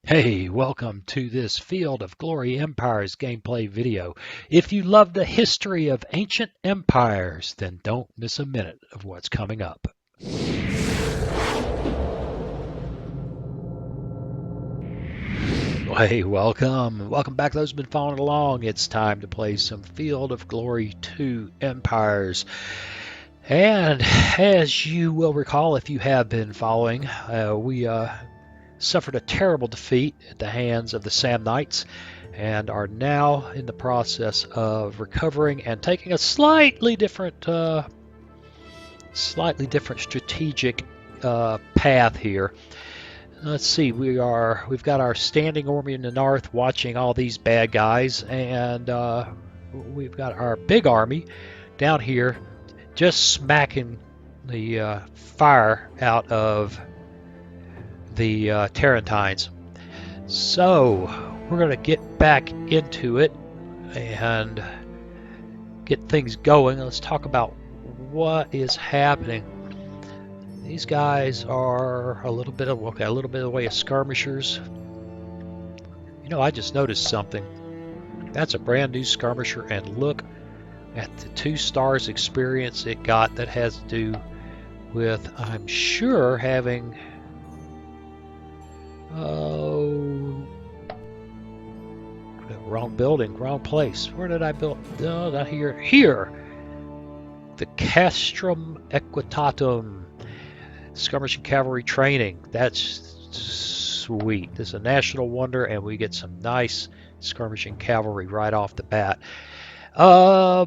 Hey, welcome to this Field of Glory Empires gameplay video. If you love the history of ancient empires, then don't miss a minute of what's coming up. Hey, welcome. Welcome back those who've been following along. It's time to play some Field of Glory 2 Empires. And as you will recall, if you have been following, we suffered a terrible defeat at the hands of the Samnites and are now in the process of recovering and taking a slightly different strategic path here. Let's see, we've got our standing army in the north watching all these bad guys, and we've got our big army down here just smacking the fire out of the Tarentines. So we're going to get back into it and get things going. Let's talk about what is happening. These guys are a little bit of the way of skirmishers. You know, I just noticed something. That's a brand new skirmisher, and look at the 2 stars experience it got. That has to do with, I'm sure, having wrong building, wrong place. Where did I build? No, not here. Here! The Castrum Equitatum. Skirmishing cavalry training. That's sweet. This is a national wonder, and we get some nice skirmishing cavalry right off the bat. I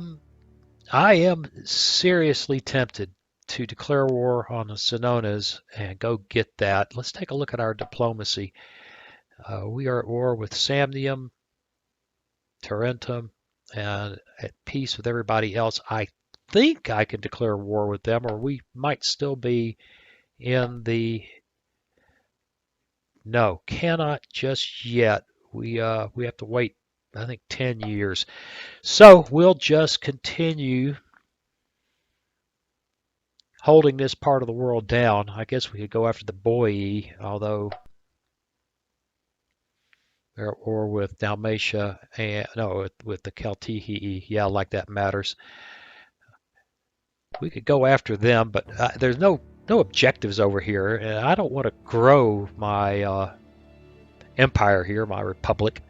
am seriously tempted to declare war on the Senones and go get that. Let's take a look at our diplomacy. We are at war with Samnium, Tarentum, and at peace with everybody else. I think I can declare war with them, or we might still be in the... No, cannot just yet. We have to wait, I think, 10 years. So we'll just continue holding this part of the world down. I guess we could go after the Boii, although or with Dalmatia and no, with the Celtii. Yeah, like that matters. We could go after them, but there's no objectives over here, and I don't want to grow my empire here, my republic,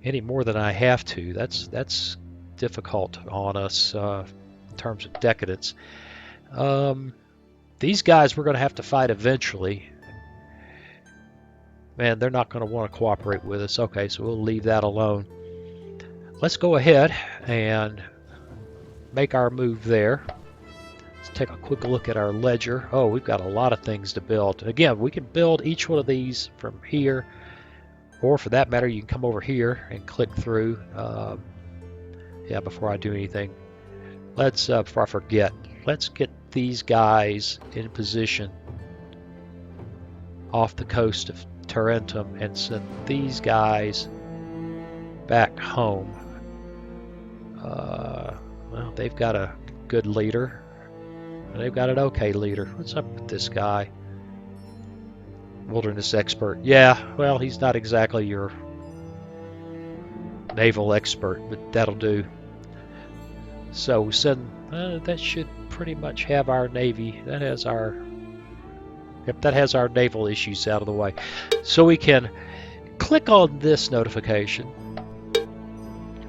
any more than I have to. That's difficult on us in terms of decadence. These guys we're going to have to fight eventually. Man, they're not going to want to cooperate with us. Okay, so we'll leave that alone. Let's go ahead and make our move there. Let's take a quick look at our ledger. Oh, we've got a lot of things to build. Again, we can build each one of these from here, or for that matter, you can come over here and click through. Yeah, before I do anything, let's, before I forget, let's get these guys in position off the coast of Tarentum and send these guys back home. Well, they've got a good leader. They've got an okay leader. What's up with this guy? Wilderness expert. Yeah, well, he's not exactly your naval expert, but that'll do. So we send, that should pretty much have our navy. That has our, yep, that has our naval issues out of the way. So we can click on this notification,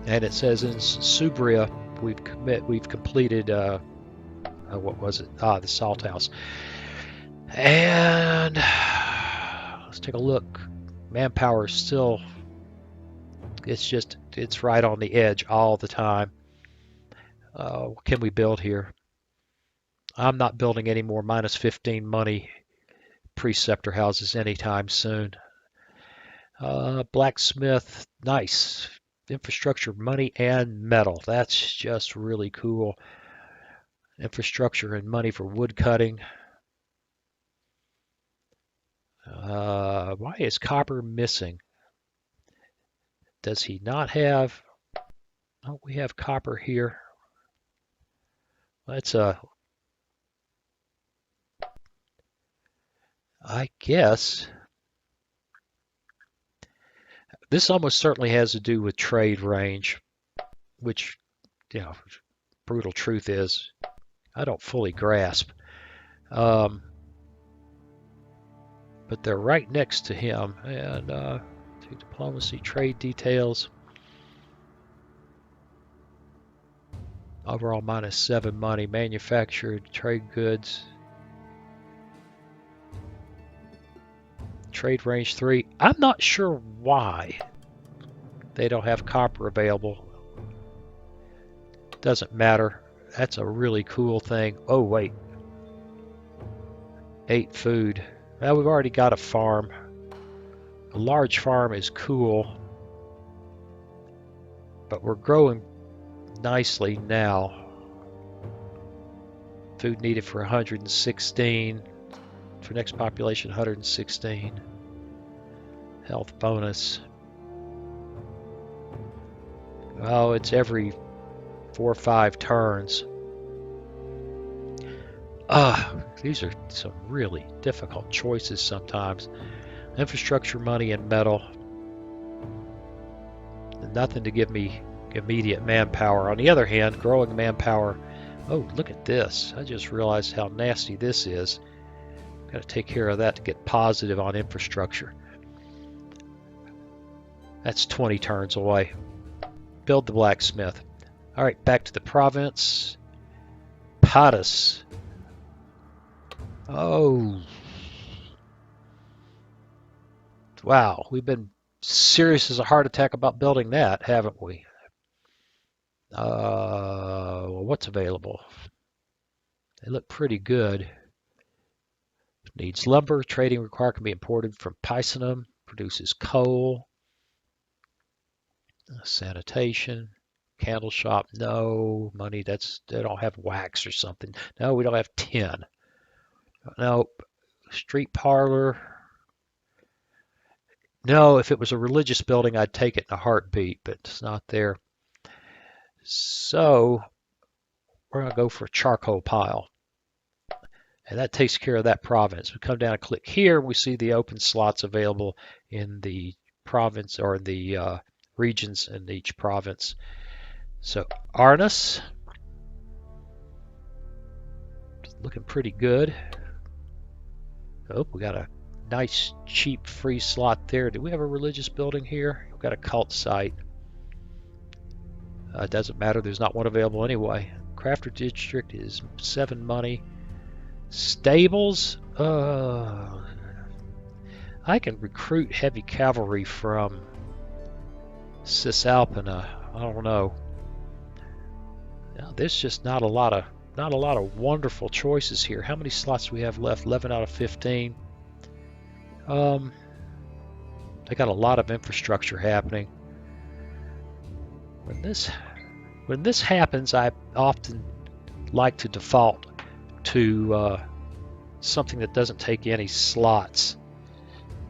and it says in Subria we've completed what was it? The Salt House. And let's take a look. Manpower is still, it's right on the edge all the time. What can we build here? I'm not building any more -15 money preceptor houses anytime soon. Blacksmith, nice. Infrastructure, money, and metal. That's just really cool. Infrastructure and money for wood cutting. Why is copper missing? Does he not have... Oh, we have copper here. Let's I guess This almost certainly has to do with trade range, which, you know, brutal truth is, I don't fully grasp. Um, but they're right next to him. And to diplomacy, trade details. Overall -7 money. Manufactured trade goods. Trade range 3. I'm not sure why they don't have copper available. Doesn't matter. That's a really cool thing. Oh, wait. 8 food. Well, we've already got a farm. A large farm is cool. But we're growing nicely now. Food needed for 116. For next population, 116. Health bonus. Oh, it's every 4 or 5 turns. These are some really difficult choices sometimes. Infrastructure, money, and metal. Nothing to give me immediate manpower. On the other hand, growing manpower. Oh, look at this. I just realized how nasty this is. Got to take care of that to get positive on infrastructure. That's 20 turns away. Build the blacksmith. All right, back to the province. Patas. Oh. Wow, we've been serious as a heart attack about building that, haven't we? Well, what's available? They look pretty good. Needs lumber. Trading required can be imported from Picenum. Produces coal. Sanitation. Candle shop. No. Money. They don't have wax or something. No, we don't have tin. Nope. Street parlor. No, if it was a religious building, I'd take it in a heartbeat, but it's not there. So we're going to go for a charcoal pile. And that takes care of that province. We come down and click here, we see the open slots available in the province or the regions in each province. So Arnus, looking pretty good. Oh, we got a nice cheap free slot there. Do we have a religious building here? We've got a cult site. It doesn't matter, there's not one available anyway. Crafter district is 7 money. Stables? I can recruit heavy cavalry from Cisalpina. I don't know. Now, there's just not a lot of wonderful choices here. How many slots do we have left? 11 out of 15. They got a lot of infrastructure happening. When this happens, I often like to default to something that doesn't take any slots.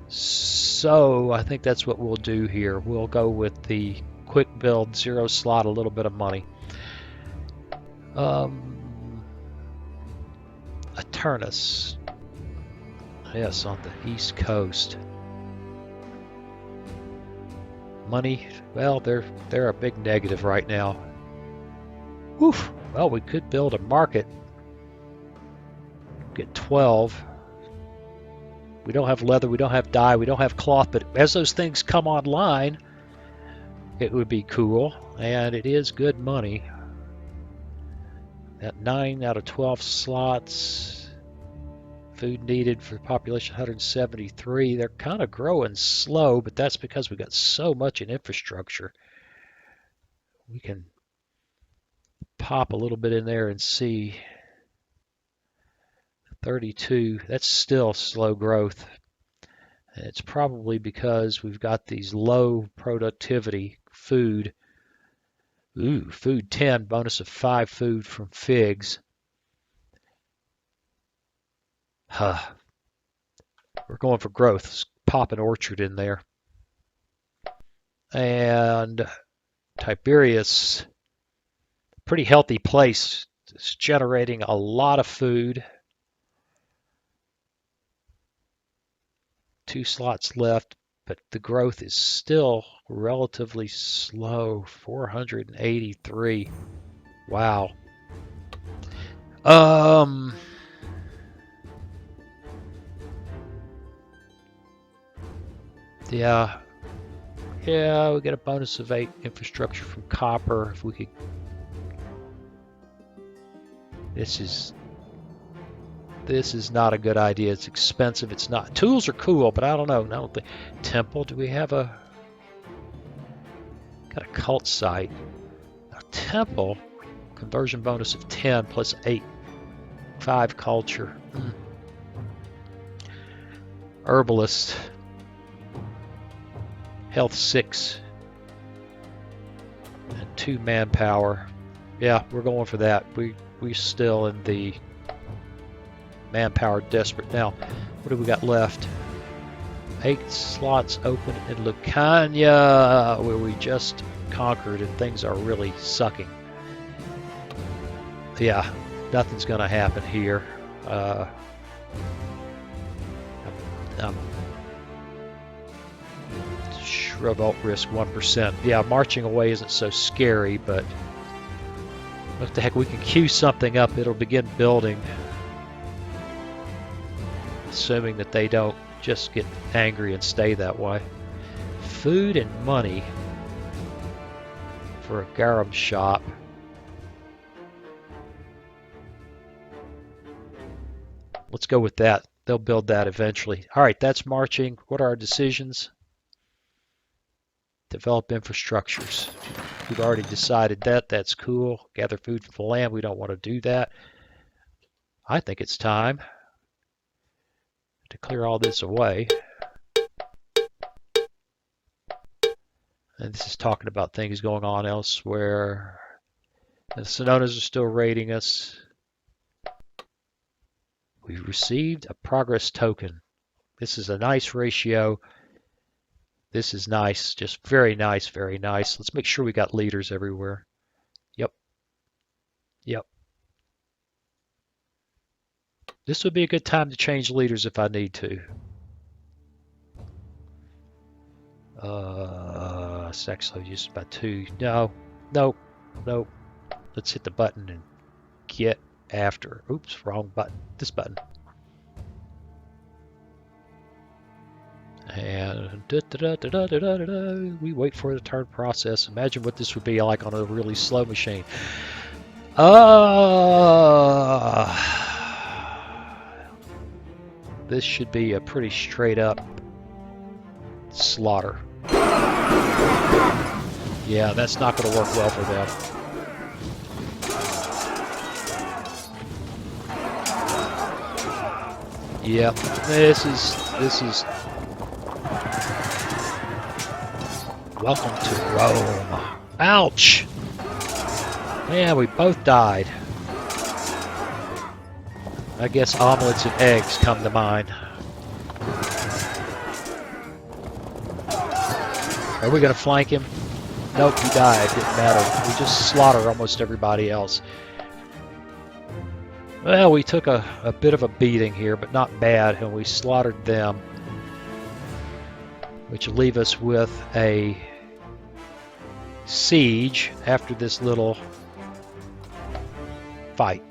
So I think that's what we'll do here. We'll go with the quick build, 0 slot, a little bit of money. Aternus. Yes, on the east coast. Money, well, they're a big negative right now. Oof. Well, we could build a market. Get 12. We don't have leather, we don't have dye, we don't have cloth, but as those things come online, it would be cool, and it is good money. At 9 out of 12 slots. Food needed for population 173. They're kind of growing slow, but that's because we got so much in infrastructure. We can pop a little bit in there and see. 32. That's still slow growth. And it's probably because we've got these low productivity food. Ooh, food 10, bonus of 5 food from figs. We're going for growth. Let's pop an orchard in there. And Tiberius, pretty healthy place. It's generating a lot of food. 2 slots left. but the growth is still relatively slow. 483. Wow. Yeah. Yeah, we get a bonus of 8 infrastructure from copper. If we could... This is not a good idea. It's expensive. It's not. Tools are cool, but I don't know. I don't think... Temple, do we have a... Got a cult site. A temple, conversion bonus of 10 plus 8. 5 culture. Herbalist. Health 6. And 2 manpower. Yeah, we're going for that. We're still in the manpower desperate. Now, what do we got left? 8 slots open in Lucania, where we just conquered and things are really sucking. Yeah, nothing's going to happen here. Revolt risk 1%. Yeah, marching away isn't so scary, but what the heck, we can queue something up, it'll begin building. Assuming that they don't just get angry and stay that way. Food and money for a garum shop. Let's go with that. They'll build that eventually. All right, that's marching. What are our decisions? Develop infrastructures. We've already decided that. That's cool. Gather food from the land. We don't want to do that. I think it's time to clear all this away. And this is talking about things going on elsewhere. The Senones are still raiding us. We've received a progress token. This is a nice ratio. This is nice, just very nice, very nice. Let's make sure we got leaders everywhere. Yep. Yep. This would be a good time to change leaders if I need to. Sex load just about 2. No. Nope. Nope. Let's hit the button and get after. Oops, wrong button. This button. And we wait for the turn process. Imagine what this would be like on a really slow machine. This should be a pretty straight up slaughter. Yeah, that's not going to work well for them. Yep, this is welcome to Rome. Ouch! Man, we both died. I guess omelets and eggs come to mind. Are we going to flank him? Nope, he died. Didn't matter. We just slaughter almost everybody else. Well, we took a bit of a beating here, but not bad, and we slaughtered them, which will leave us with a siege after this little fight,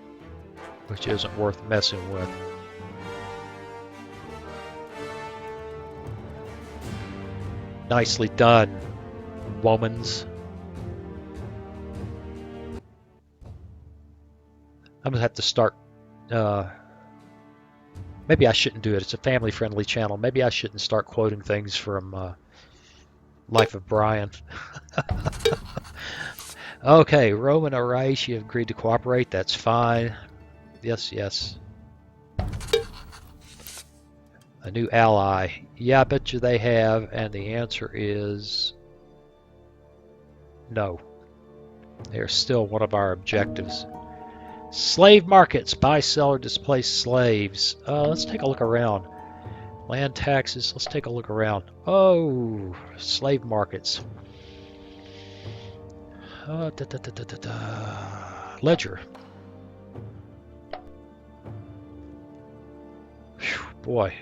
which isn't worth messing with. Nicely done, womans. I'm gonna have to start. Maybe I shouldn't do it. It's a family-friendly channel. Maybe I shouldn't start quoting things from Life of Brian. Okay, Rome and Arish, you have agreed to cooperate. That's fine. Yes, yes. A new ally. Yeah, I bet you they have, and the answer is no. They're still one of our objectives. Slave markets. Buy, sell, or displace slaves. Let's take a look around. Land taxes. Let's take a look around. Oh, slave markets. Ledger. Whew, boy.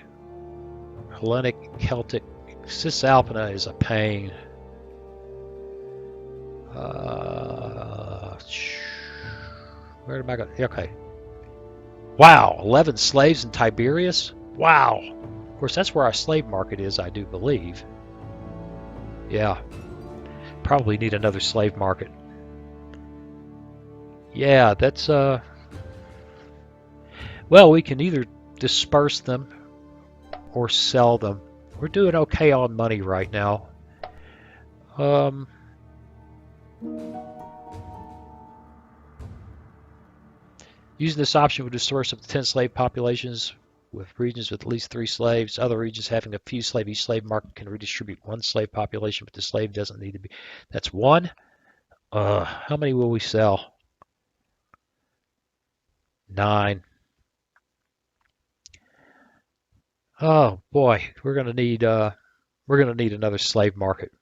Hellenic, Celtic, Cisalpina is a pain. Where am I going? Okay. Wow, 11 slaves in Tiberias? Wow. Of course, that's where our slave market is, I do believe. Yeah. Probably need another slave market. Yeah, that's, well, we can either disperse them or sell them. We're doing okay on money right now. Using this option would disperse up to 10 slave populations with regions with at least 3 slaves. Other regions having a few slaves. Each slave market can redistribute 1 slave population, but the slave doesn't need to be. That's 1. How many will we sell? 9. Oh boy, we're gonna need another slave market.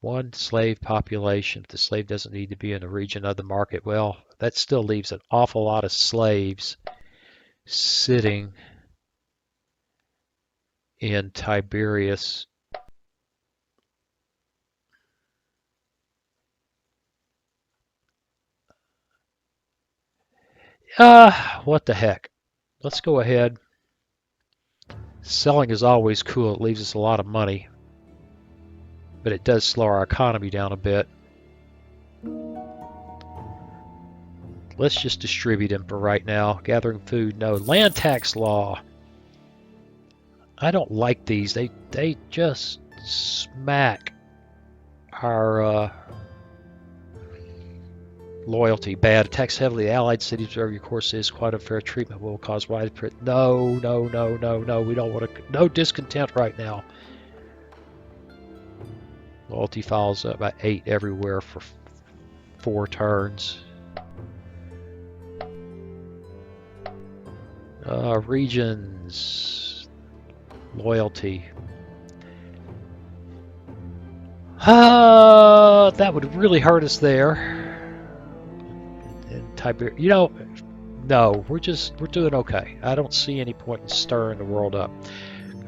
1 slave population. If the slave doesn't need to be in the region of the market, well, that still leaves an awful lot of slaves sitting in Tiberias. What the heck? Let's go ahead. Selling is always cool. It leaves us a lot of money, but it does slow our economy down a bit. Let's just distribute them for right now. Gathering food, no. Land tax law. I don't like these. They just smack our loyalty bad. Attacks heavily allied cities wherever your course is. Quite unfair treatment will cause widespread. No. We don't want to. No discontent right now. Loyalty falls about 8 everywhere for 4 turns. Regions. Loyalty. That would really hurt us there. In Tiberias, you know, no, we're doing okay. I don't see any point in stirring the world up.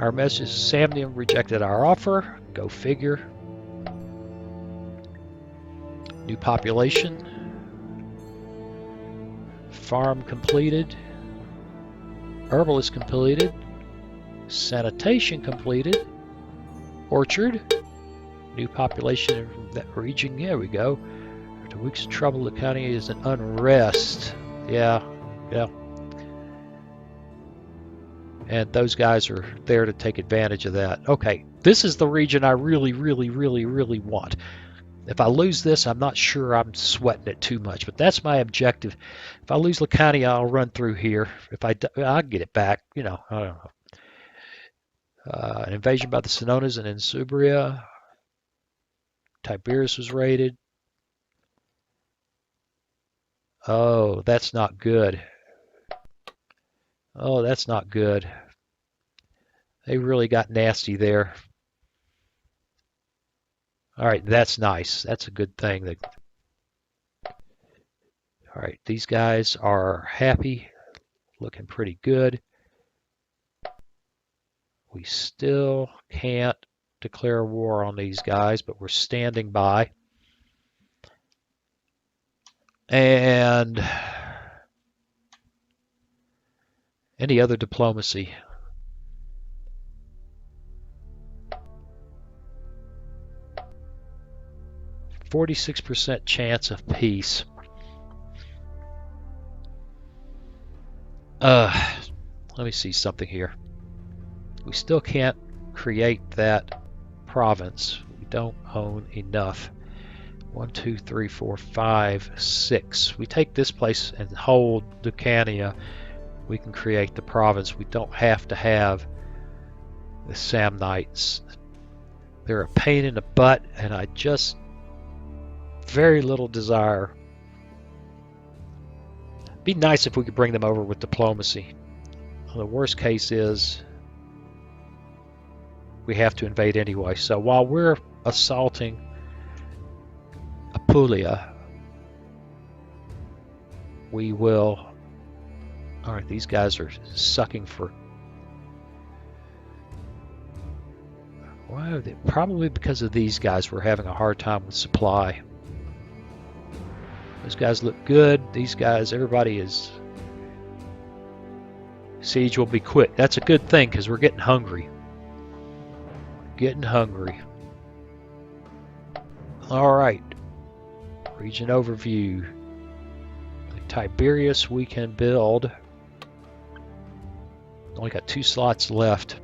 Our message is Samnium rejected our offer. Go figure. New population. Farm completed. Herbal is completed. Sanitation completed. Orchard. New population in that region. There we go. After weeks of trouble, the county is in unrest. Yeah. And those guys are there to take advantage of that. Okay, this is the region I really want. If I lose this, I'm not sure I'm sweating it too much, but that's my objective. If I lose Lucania, I'll run through here. If I'll get it back. You know, I don't know. An invasion by the Senones and Insubria. Tiberias was raided. Oh, that's not good. Oh, that's not good. They really got nasty there. All right, that's nice. That's a good thing. All right, these guys are happy, looking pretty good. We still can't declare war on these guys, but we're standing by. And any other diplomacy? %46 chance of peace. Let me see something here. We still can't create that province. We don't own enough. 1, 2, 3, 4, 5, 6. We take this place and hold Lucania. We can create the province. We don't have to have the Samnites. They're a pain in the butt, and I just very little desire. It'd be nice if we could bring them over with diplomacy. The worst case is we have to invade anyway. So while we're assaulting Apulia, we will. All right, these guys are sucking for Probably because of these guys, we're having a hard time with supply. Those guys look good. These guys, everybody is... Siege will be quick. That's a good thing because we're getting hungry. Getting hungry. Alright. Region overview. Tiberius we can build. Only got 2 slots left.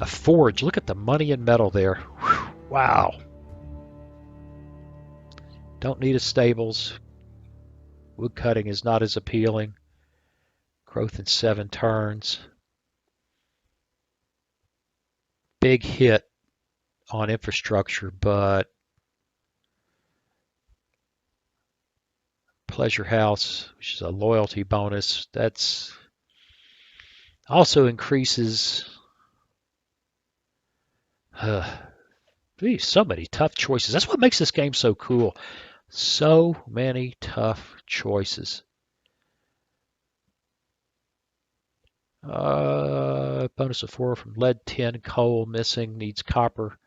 A forge. Look at the money and metal there. Whew, wow. Don't need a stables. Wood cutting is not as appealing. Growth in 7 turns. Big hit on infrastructure, but Pleasure House, which is a loyalty bonus, that's also increases. So many tough choices. That's what makes this game so cool. So many tough choices. Bonus of 4 from lead, tin, coal, missing, needs copper.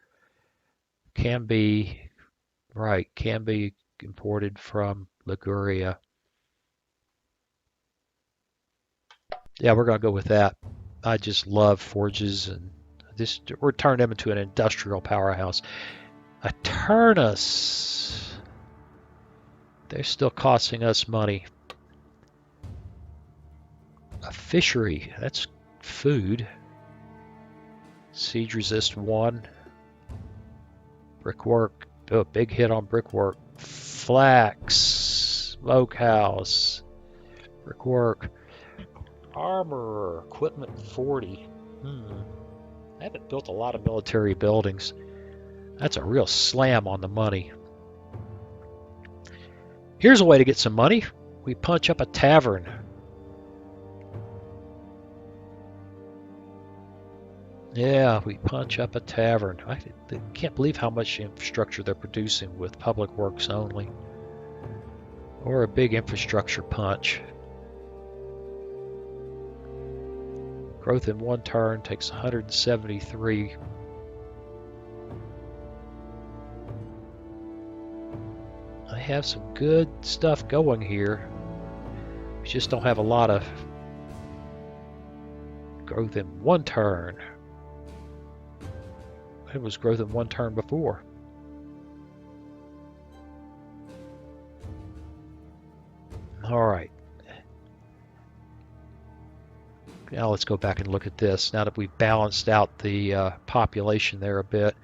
Can be imported from Liguria. Yeah, we're going to go with that. I just love forges, and we're turning them into an industrial powerhouse. Aternus. They're still costing us money. A fishery. That's food. Siege resist 1. Brickwork. Oh, big hit on brickwork. Flax. Smokehouse. Brickwork. Armor. Equipment 40. I haven't built a lot of military buildings. That's a real slam on the money. Here's a way to get some money. We punch up a tavern. Yeah, we punch up a tavern. I can't believe how much infrastructure they're producing with public works only. Or a big infrastructure punch. Growth in 1 turn takes 173. I have some good stuff going here. We just don't have a lot of growth in 1 turn. It was growth in 1 turn before. Alright. Now let's go back and look at this. Now that we've balanced out the population there a bit.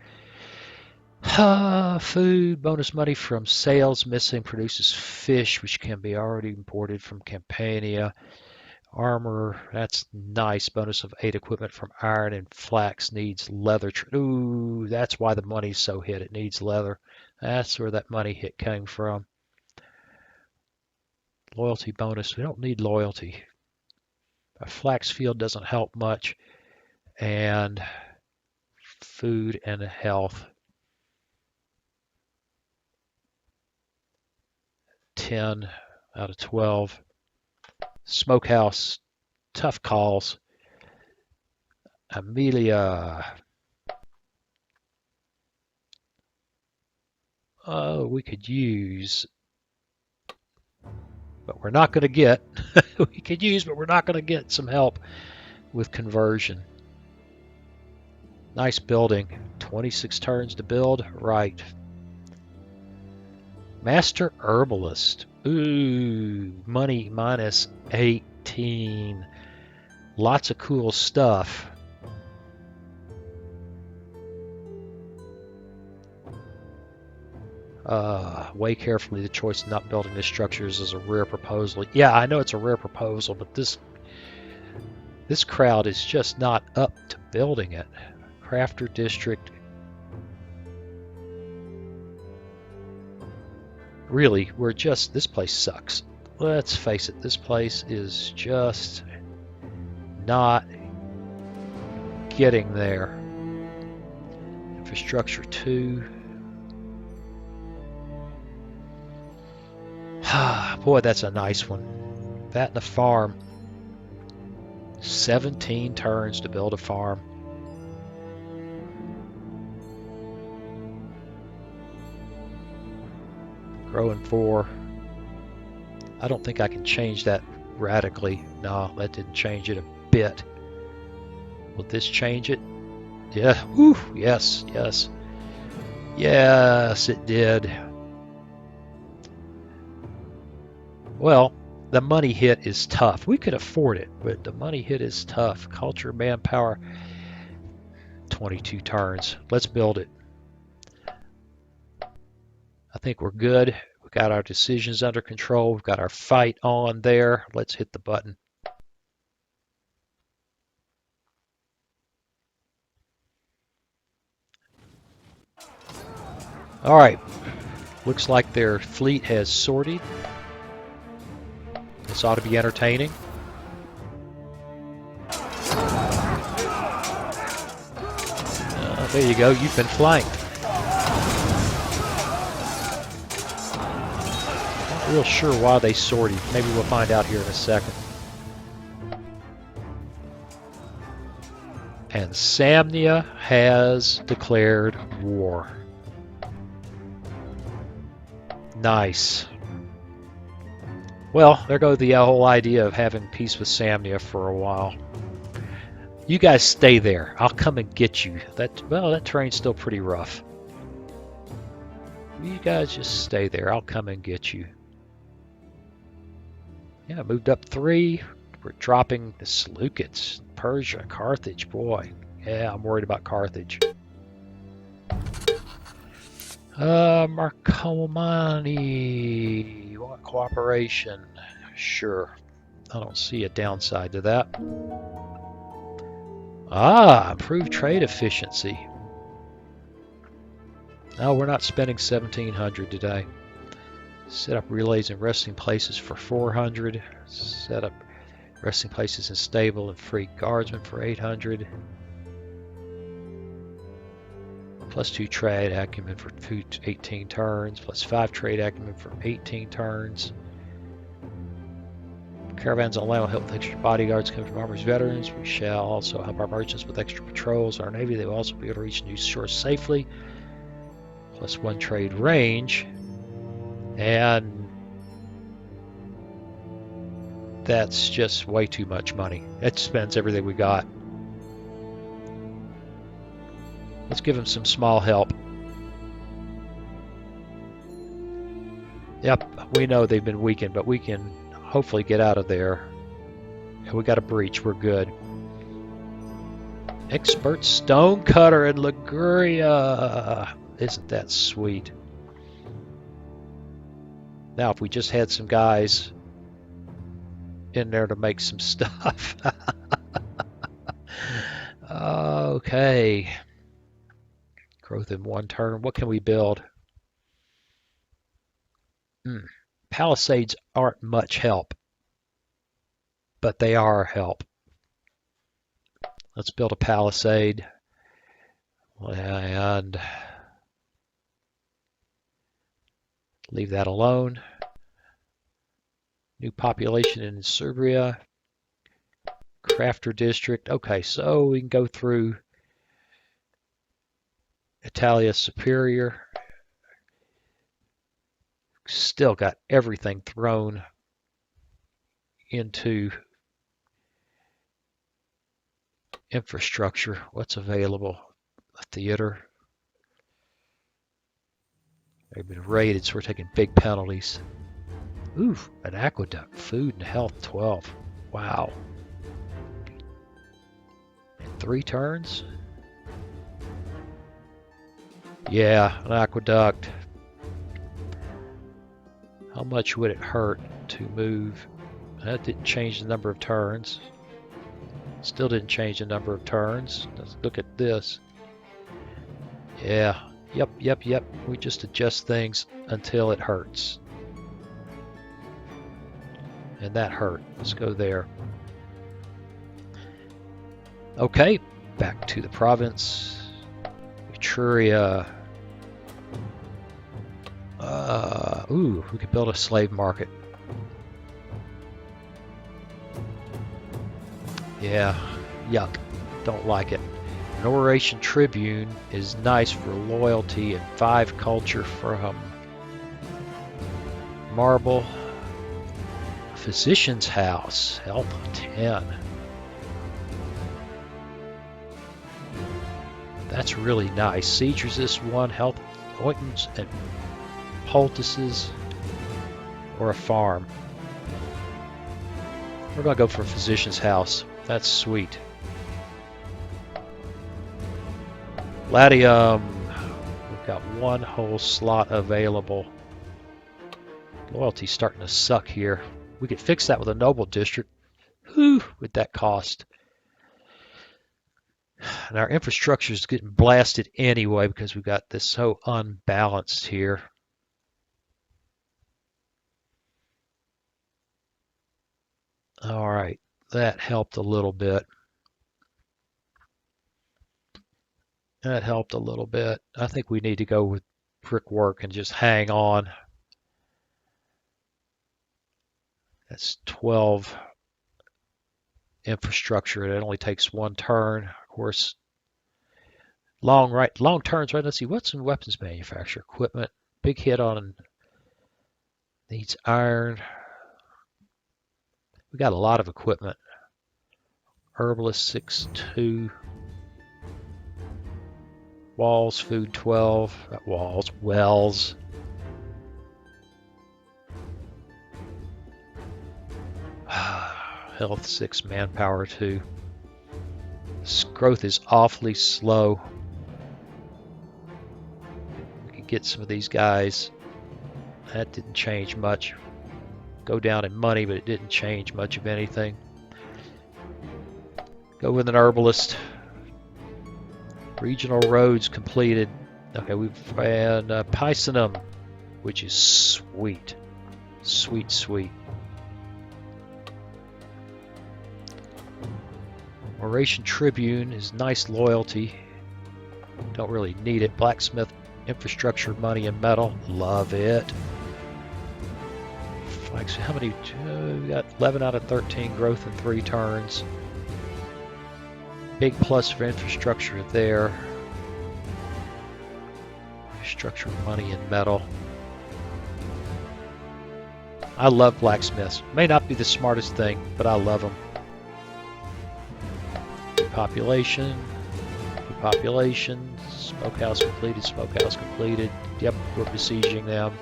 Food, bonus money from sales missing, produces fish, which can be already imported from Campania. Armor, that's nice. Bonus of 8 equipment from iron, and flax needs leather. Ooh, that's why the money's so hit. It needs leather. That's where that money hit came from. Loyalty bonus. We don't need loyalty. A flax field doesn't help much. And food and health. 10 out of 12. Smokehouse, tough calls. Amelia. Oh, we could use, but we're not going to get. We could use, but we're not going to get some help with conversion. Nice building. 26 turns to build. Right. Master Herbalist. Ooh, money minus 18. Lots of cool stuff. Weigh carefully the choice of not building the structures as a rare proposal. Yeah, I know it's a rare proposal, but this crowd is just not up to building it. Crafter District. Really, this place sucks. Let's face it, this place is just not getting there. Infrastructure 2. Boy, that's a nice one. That and a farm. 17 turns to build a farm. Growing 4. I don't think I can change that radically. No, that didn't change it a bit. Will this change it? Yeah. Whew. Yes, yes. Yes, it did. Well, the money hit is tough. We could afford it, but the money hit is tough. Culture, manpower, 22 turns. Let's build it. I think we're good. We've got our decisions under control. We've got our fight on there. Let's hit the button. All right. Looks like their fleet has sorted. This ought to be entertaining. There you go. You've been flanked. Not real sure why they sorted. Maybe we'll find out here in a second. And Samnia has declared war. Nice. Well, there goes the whole idea of having peace with Samnia for a while. You guys stay there. I'll come and get you. That terrain's still pretty rough. You guys just stay there. I'll come and get you. Yeah, I moved up 3. We're dropping the Seleucids, Persia, Carthage. Boy, yeah, I'm worried about Carthage. Marcomanni. You want cooperation? Sure. I don't see a downside to that. Improved trade efficiency. No, we're not spending 1,700 today. Set up relays and resting places for 400. Set up resting places in stable and free guardsmen for 800. Plus 2 trade acumen for 18 turns. Plus 5 trade acumen for 18 turns. Caravans on land will help with extra bodyguards coming from armor's veterans. We shall also help our merchants with extra patrols. Our navy, they will also be able to reach new shores safely. Plus 1 trade range. And that's just way too much money. It spends everything we got. Let's give them some small help. Yep, we know they've been weakened, but we can hopefully get out of there. And we got a breach. We're good. Expert stonecutter in Liguria. Isn't that sweet? Now, if we just had some guys in there to make some stuff. Okay. Growth in 1 turn. What can we build? Palisades aren't much help, but they are help. Let's build a palisade. And leave that alone. New population in Serbia. Crafter district. Okay, so we can go through Italia Superior. Still got everything thrown into infrastructure. What's available? A theater. They've been raided, so we're taking big penalties. Ooh, an aqueduct. Food and health 12. Wow. In 3 turns? Yeah, an aqueduct. How much would it hurt to move? That didn't change the number of turns. Still didn't change the number of turns. Let's look at this. Yeah. Yep. We just adjust things until it hurts. And that hurt. Let's go there. Okay. Back to the province. Etruria. We could build a slave market. Yeah, yuck. Don't like it. An oration tribune is nice for loyalty and 5 culture from marble. Physician's house, health 10. That's really nice. Siege resist 1, health ointments and poultices, or a farm. We're gonna go for physician's house. That's sweet. Latium. We've got 1 whole slot available. Loyalty's starting to suck here. We could fix that with a noble district. Whew, would that cost? And our infrastructure is getting blasted anyway because we've got this so unbalanced here. All right, that helped a little bit. That helped a little bit. I think we need to go with brickwork and just hang on. That's 12 infrastructure. It only takes 1 turn. Of course, long turns, right? Let's see, what's in weapons manufacture? Equipment. Big hit on needs iron. We got a lot of equipment. Herbalist 6-2. Walls, food 12. Not walls, wells. Health 6, manpower 2. This growth is awfully slow. We could get some of these guys. That didn't change much. Go down in money, but it didn't change much of anything. Go with an herbalist. Regional roads completed. Okay, we've had Picenum, which is sweet. Sweet, sweet. Oration Tribune is nice loyalty. Don't really need it. Blacksmith, infrastructure, money, and metal. Love it. How many? We got 11 out of 13 growth in 3 turns. Big plus for infrastructure there. Infrastructure, money, and metal. I love blacksmiths. May not be the smartest thing, but I love them. Population. Population. Smokehouse completed. Smokehouse completed. Yep, we're besieging them.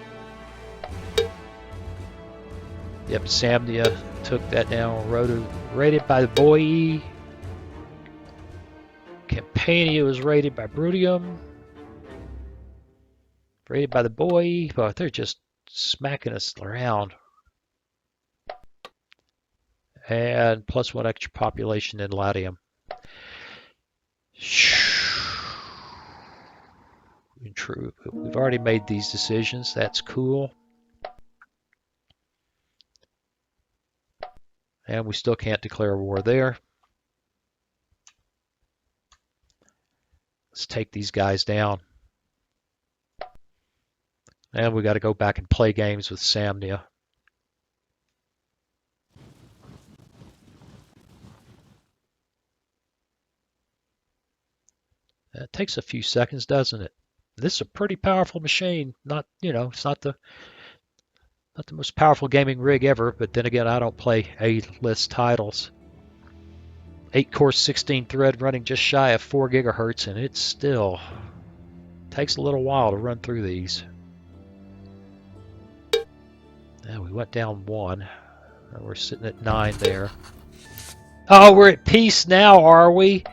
Yep, Samnia took that down. Raided by the Boii. Campania was raided by Brutium. Raided by the Boii. But they're just smacking us around. And plus 1 extra population in Latium. True. We've already made these decisions. That's cool. And we still can't declare war there. Let's take these guys down. And we got to go back and play games with Samnia. That takes a few seconds, doesn't it? This is a pretty powerful machine. Not, it's not the most powerful gaming rig ever, but then again, I don't play A-list titles. 8-core, 16-thread, running just shy of 4 gigahertz, and it still takes a little while to run through these. Now we went down 1. We're sitting at 9 there. Oh, we're at peace now, are we?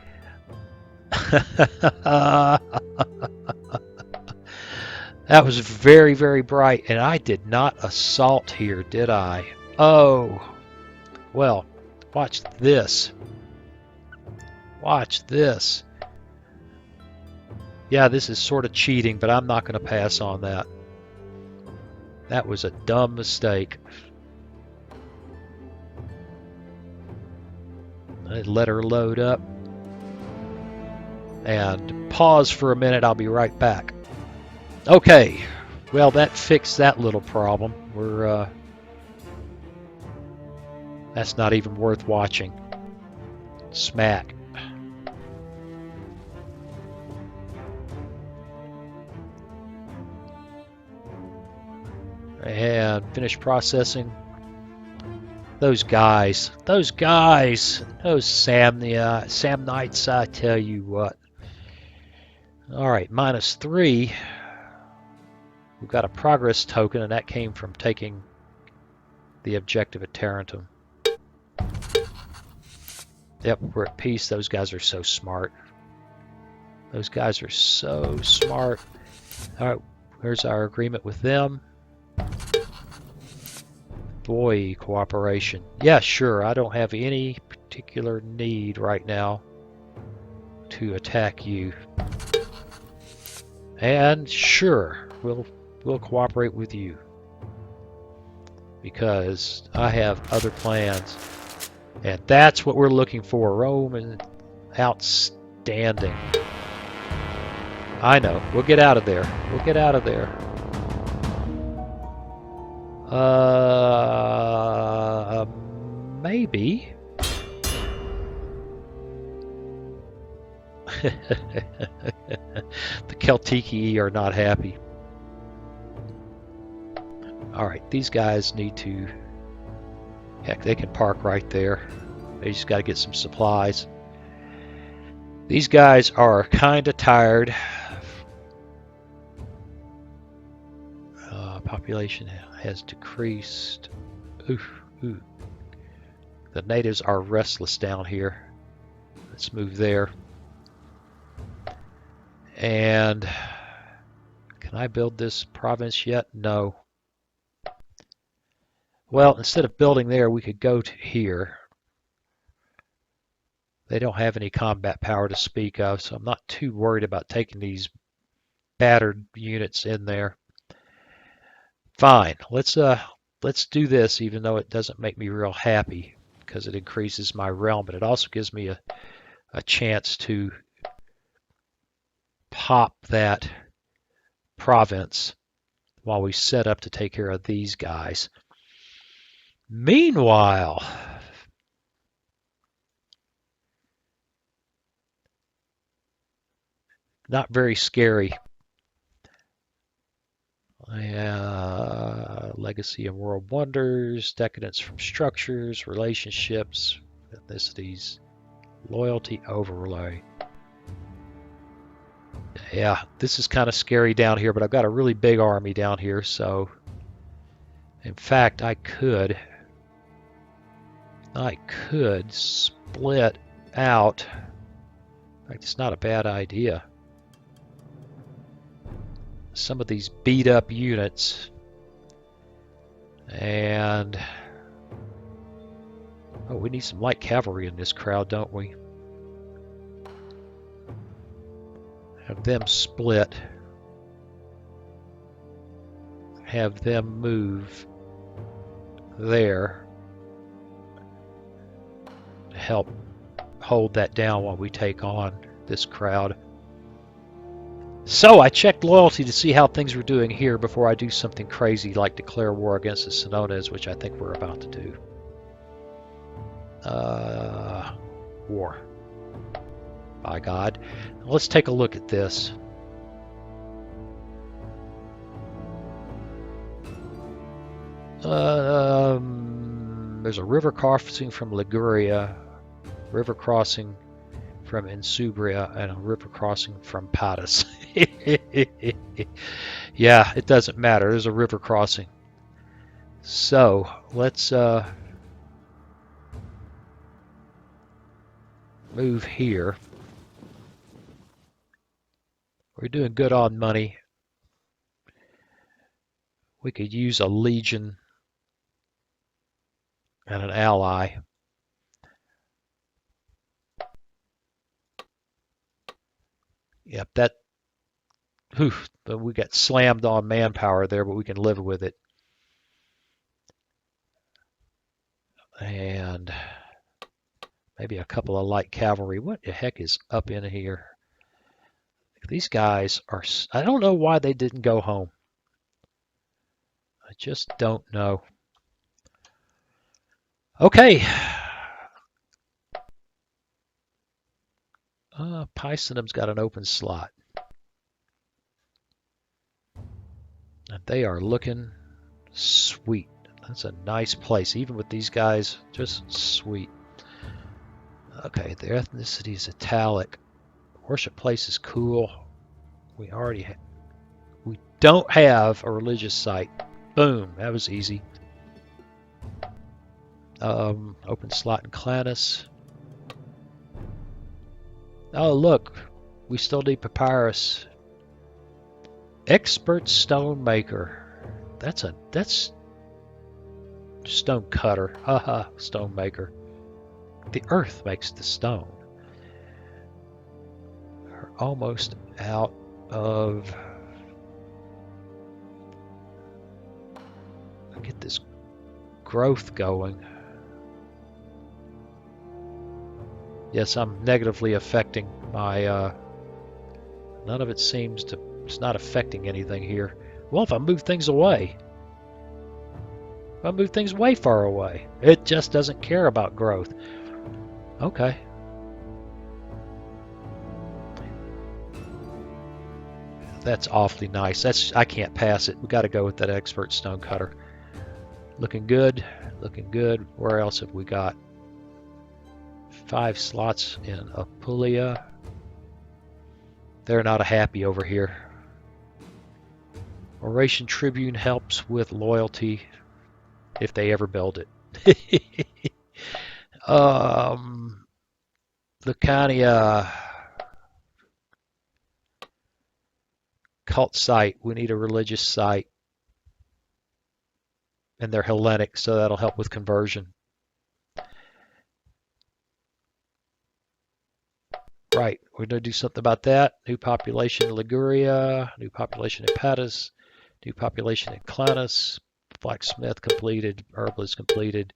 That was very, very bright, and I did not assault here, did I? Oh, well, watch this. Watch this. Yeah, this is sort of cheating, but I'm not going to pass on that. That was a dumb mistake. I'd let her load up. And pause for a minute, I'll be right back. Okay, well that fixed that little problem. That's not even worth watching. Smack. And finish processing. Those Samnites, I tell you what. All right, -3. We've got a progress token, and that came from taking the objective at Tarentum. Yep, we're at peace. Those guys are so smart. Those guys are so smart. All right, here's our agreement with them. Boy, cooperation. Yeah, sure. I don't have any particular need right now to attack you. And sure, we'll cooperate with you because I have other plans. And that's what we're looking for. Roman, outstanding. I know. We'll get out of there. We'll get out of there. Maybe. The Celtic are not happy. Alright, these guys need to... Heck, they can park right there. They just got to get some supplies. These guys are kind of tired. Population has decreased. Oof, ooh. The natives are restless down here. Let's move there. And can I build this province yet? No. Well, instead of building there, we could go to here. They don't have any combat power to speak of, so I'm not too worried about taking these battered units in there. Fine. Let's do this, even though it doesn't make me real happy because it increases my realm, but it also gives me a chance to pop that province while we set up to take care of these guys. Meanwhile, not very scary. Legacy and world wonders, decadence from structures, relationships, ethnicities, loyalty overlay. Yeah, this is kind of scary down here, but I've got a really big army down here, so in fact I could split out. In fact, it's not a bad idea. Some of these beat up units, and oh, we need some light cavalry in this crowd, don't we? Have them split, have them move there to help hold that down while we take on this crowd. So I checked loyalty to see how things were doing here before I do something crazy like declare war against the Senones, which I think we're about to do. War. By God. Let's take a look at this. There's a river crossing from Liguria, river crossing from Insubria, and a river crossing from Padus. Yeah, it doesn't matter. There's a river crossing. So let's move here. We're doing good on money. We could use a legion and an ally. Yep, that. Whew, but we got slammed on manpower there, but we can live with it. And maybe a couple of light cavalry. What the heck is up in here? These guys are... I don't know why they didn't go home. I just don't know. Okay. Picenum's got an open slot. And they are looking Sweet. That's a nice place, even with these guys. Just sweet. Okay, their ethnicity is Italic. Worship place is cool. We don't have a religious site. Boom, that was easy. Open slot in Clannis. Oh look, we still need papyrus. Expert stonemaker. That's stone cutter. Haha, stonemaker. The earth makes the stone. We're almost out of. Get this growth going. Yes, I'm negatively affecting my. None of it seems to. It's not affecting anything here. Well, if I move things away. If I move things way far away, it just doesn't care about growth. Okay. That's awfully nice. I can't pass it. We got to go with that expert stonecutter. Looking good. Looking good. Where else have we got? 5 slots in Apulia. They're not happy over here. Oration Tribune helps with loyalty if they ever build it. Lucania cult site. We need a religious site. And they're Hellenic, so that'll help with conversion. Right, we're going to do something about that. New population in Liguria, new population in Pattis, new population in Clannis, blacksmith completed, herbalist completed.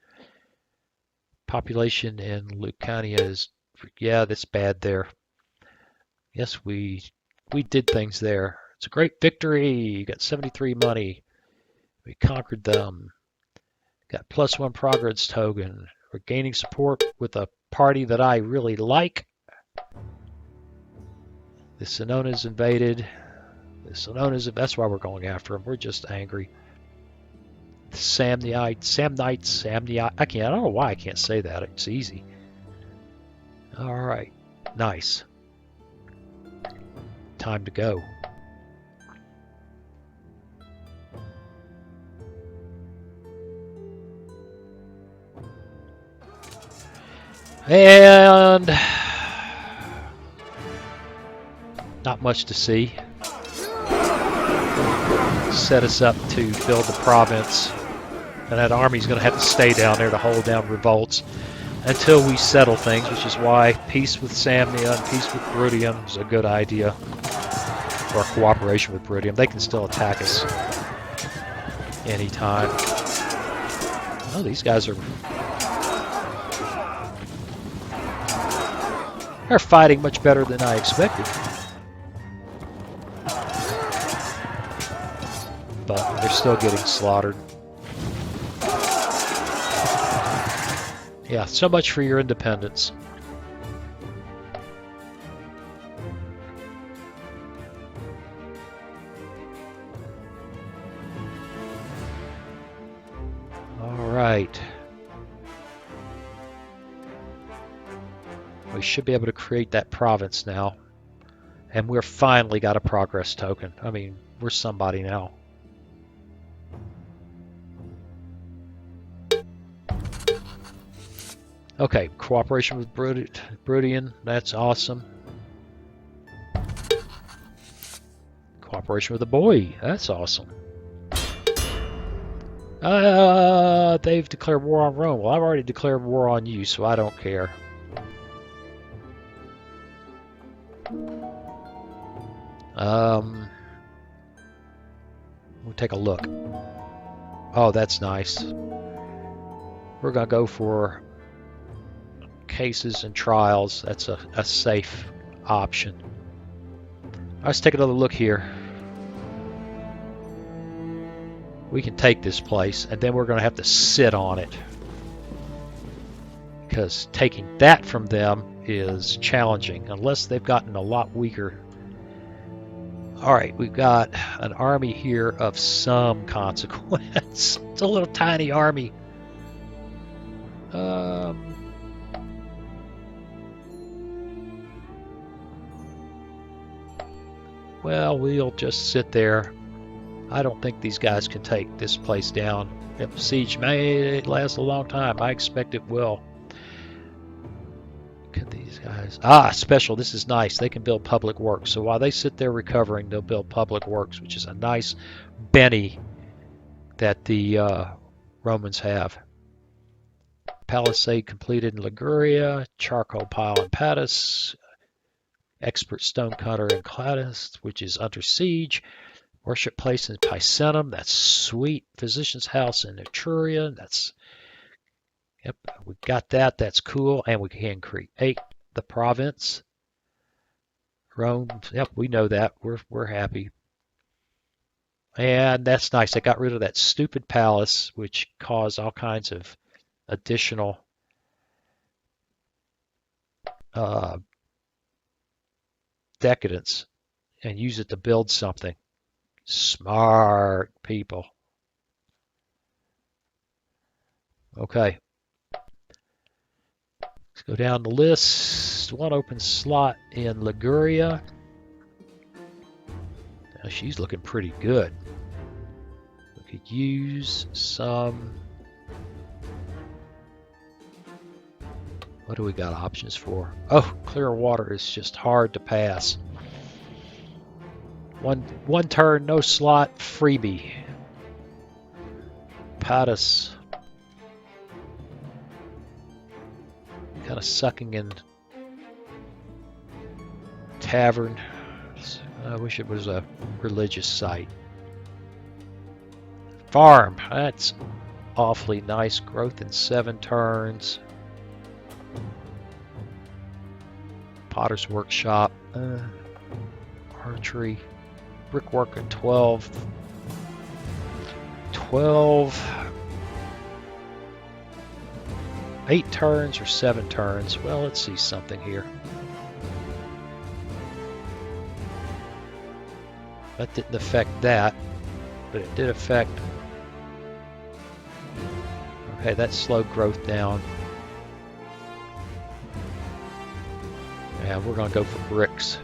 Population in Lucania is, yeah, that's bad there. Yes, we did things there. It's a great victory. You got 73 money. We conquered them. Got +1 progress token. We're gaining support with a party that I really like. The Senones invaded. The Senones, that's why we're going after them. We're just angry. The Samnites. I don't know why I can't say that. It's easy. All right, nice. Time to go. And not much to see. Set us up to build the province. And that army's going to have to stay down there to hold down revolts until we settle things, which is why peace with Samnia and peace with Bruttium is a good idea. Or cooperation with Bruttium. They can still attack us anytime. Oh, these guys are... They're fighting much better than I expected. But they're still getting slaughtered. Yeah, so much for your independence. All right. We should be able to create that province now. And we're finally got a progress token. I mean, we're somebody now. Okay, cooperation with Bruttian, that's awesome. Cooperation with the boy, that's awesome. They've declared war on Rome. Well, I've already declared war on you, so I don't care. We'll take a look. Oh, that's nice. We're gonna go for cases and trials. That's a safe option. Let's take another look here. We can take this place, and then we're going to have to sit on it. Because taking that from them is challenging, unless they've gotten a lot weaker. All right, we've got an army here of some consequence. It's a little tiny army. Well, we'll just sit there. I don't think these guys can take this place down. If the siege may last a long time, I expect it will. Look at these guys. Ah, special. This is nice. They can build public works. So while they sit there recovering, they'll build public works, which is a nice Benny that the Romans have. Palisade completed in Liguria. Charcoal pile in Padus. Expert stonecutter in Cladus, which is under siege. Worship place in Picenum. That's sweet. Physician's house in Etruria. That's... Yep, we got that. That's cool. And we can create the province. Rome. Yep, we know that. We're happy. And that's nice. They got rid of that stupid palace, which caused all kinds of additional decadence, and use it to build something. Smart people. Okay. Let's go down the list. One open slot in Liguria. Now she's looking pretty good. We could use some... What do we got options for? Oh, clear water is just hard to pass. One turn, no slot, freebie. Padus. Kind of sucking in tavern. I wish it was a religious site. Farm. That's awfully nice. Growth in 7 turns. Potter's workshop. Archery. Brickwork at 12. 8 turns or 7 turns. Well, let's see something here. That didn't affect that, but it did affect... Okay, that slowed growth down. Yeah, we're going to go for bricks.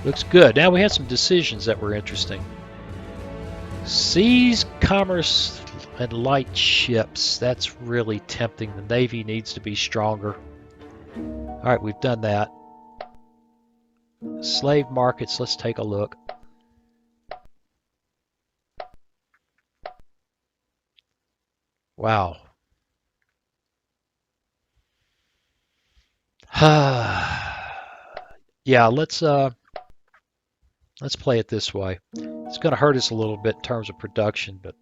Looks good. Now we had some decisions that were interesting. Seas, commerce, and light ships. That's really tempting. The Navy needs to be stronger. Alright, we've done that. Slave markets, let's take a look. Wow. Yeah, let's play it this way. It's going to hurt us a little bit in terms of production, but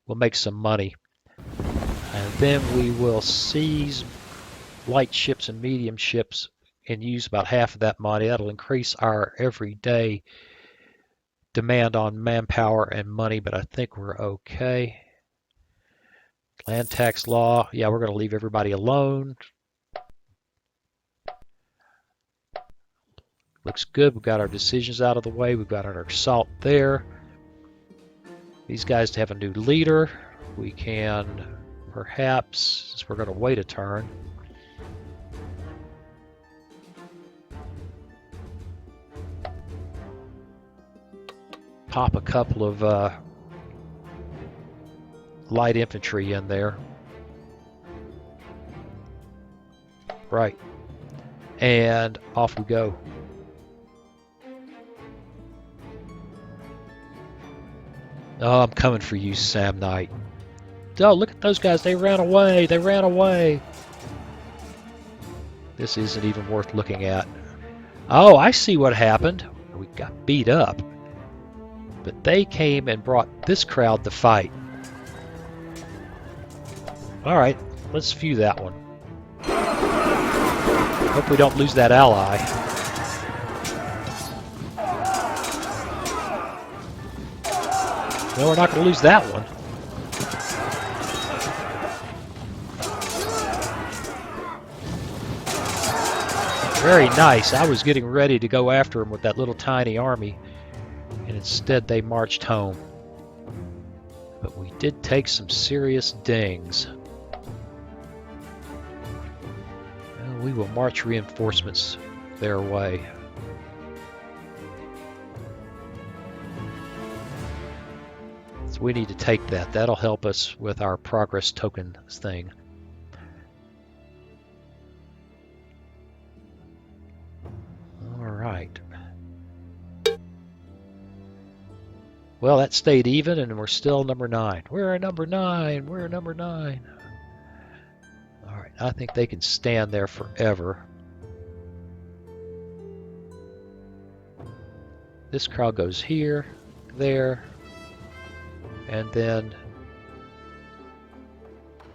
we'll make some money. And then we will seize light ships and medium ships and use about half of that money. That'll increase our everyday demand on manpower and money, but I think we're okay. Land tax law. Yeah, we're going to leave everybody alone. Looks good. We've got our decisions out of the way. We've got our assault there. These guys have a new leader. We can perhaps, since we're going to wait a turn, pop a couple of light infantry in there. Right. And off we go. Oh, I'm coming for you, Samnite. Oh, look at those guys. They ran away. They ran away. This isn't even worth looking at. Oh, I see what happened. We got beat up. But they came and brought this crowd to fight. All right, let's view that one. Hope we don't lose that ally. No, we're not going to lose that one. Very nice. I was getting ready to go after him with that little tiny army, and instead they marched home. But we did take some serious dings. Well, we will march reinforcements their way. So we need to take that. That'll help us with our progress token thing. All right. Well, that stayed even, and we're still number 9. We're number 9. We're number 9. All right. I think they can stand there forever. This crowd goes here, there, and then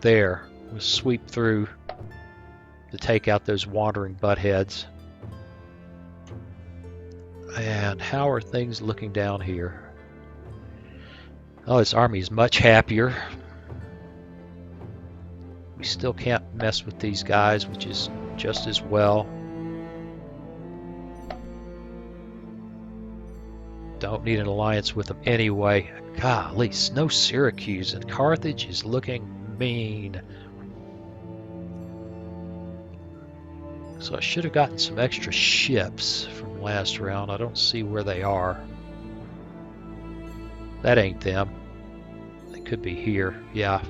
there. We'll sweep through to take out those wandering buttheads. And how are things looking down here? Oh, this army is much happier. We still can't mess with these guys, which is just as well. Don't need an alliance with them anyway. Golly, no Syracuse, and Carthage is looking mean. So I should have gotten some extra ships from last round. I don't see where they are. That ain't them. They could be here. Yeah.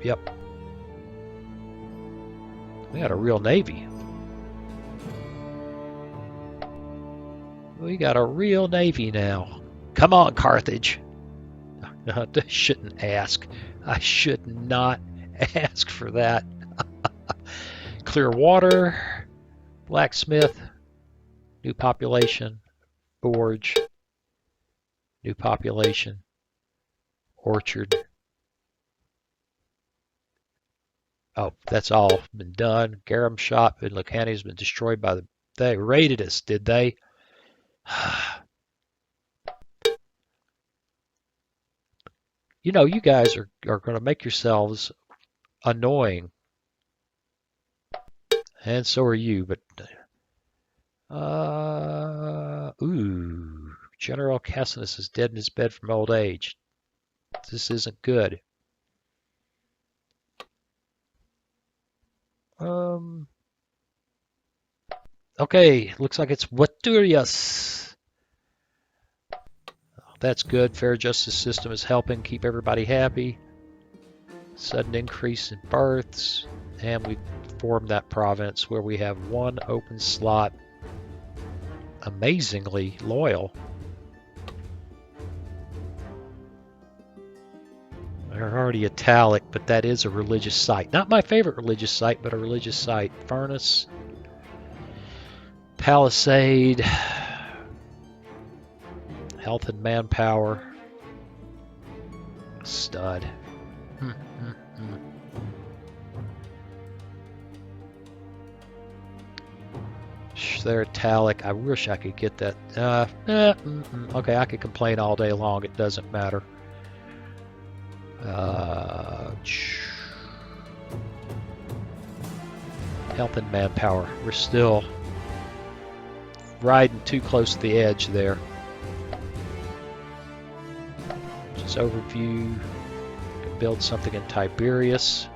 Yep. We got a real navy. We got a real navy now. Come on, Carthage. I shouldn't ask. I should not ask for that. Clear water. Blacksmith. New population. Forge. New population. Orchard. Oh, that's all been done. Garum shop in Lucania has been destroyed by the... They raided us, did they? You know, you guys are going to make yourselves annoying. And so are you, but... General Cassinus is dead in his bed from old age. This isn't good. Okay, looks like it's Veturius. That's good. Fair justice system is helping keep everybody happy. Sudden increase in births. And we formed that province where we have one open slot. Amazingly loyal. They're already italic, but that is a religious site. Not my favorite religious site, but a religious site. Furnace. Palisade. Health and manpower. Stud. They're italic. I wish I could get that. Okay, I could complain all day long. It doesn't matter. Health and manpower. We're still riding too close to the edge there. Just overview. Can build something in Tiberius.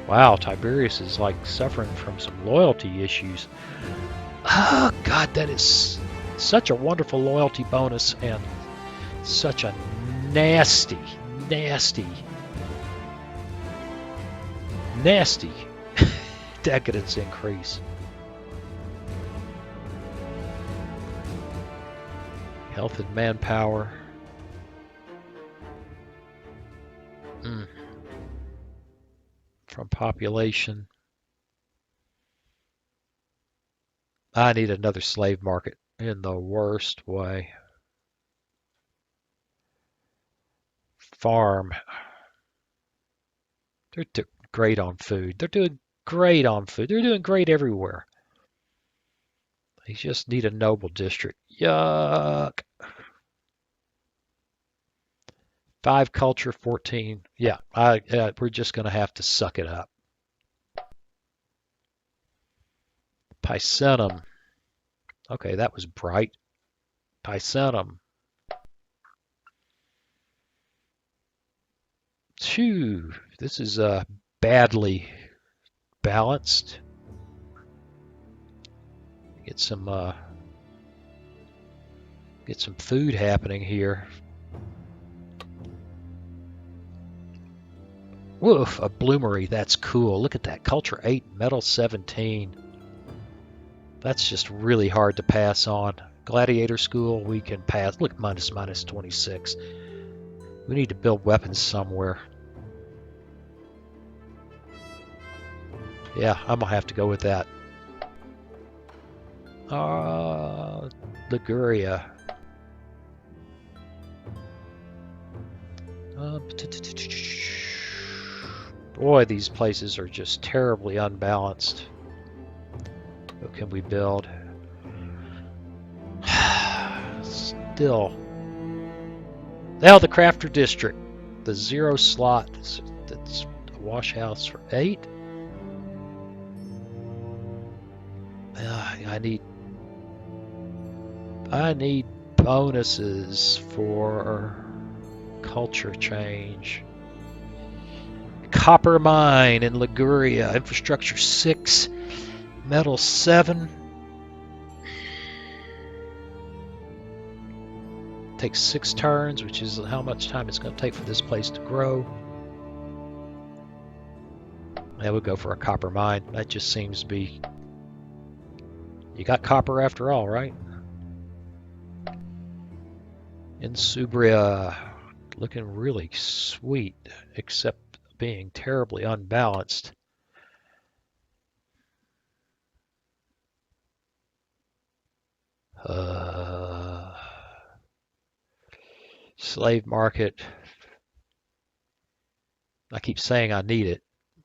Wow, Tiberius is like suffering from some loyalty issues. Oh, God, that is such a wonderful loyalty bonus and such a nasty decadence increase. Health and manpower. From population. I need another slave market in the worst way. Farm. They're doing great on food. They're doing great on food. They're doing great everywhere. They just need a noble district. Yuck. 5 culture, 14. Yeah, we're just going to have to suck it up. Picenum. Okay, that was bright. Picenum. Phew, this is badly balanced. Get some food happening here. Woof, a bloomery. That's cool. Look at that. Culture 8, metal 17. That's just really hard to pass on. Gladiator school, we can pass. Look, minus 26. We need to build weapons somewhere. Yeah, I'm gonna have to go with that. Liguria. Boy, these places are just terribly unbalanced. What can we build? Still. Now the crafter district. The 0 slot. That's a wash house for 8. I need bonuses for culture change. Copper mine in Liguria. Infrastructure 6. Metal 7. Takes 6 turns, which is how much time it's going to take for this place to grow. Yeah, we'll go for a copper mine. That just seems to be... You got copper after all, right? Insubria, looking really sweet, except being terribly unbalanced. Slave market. I keep saying I need it,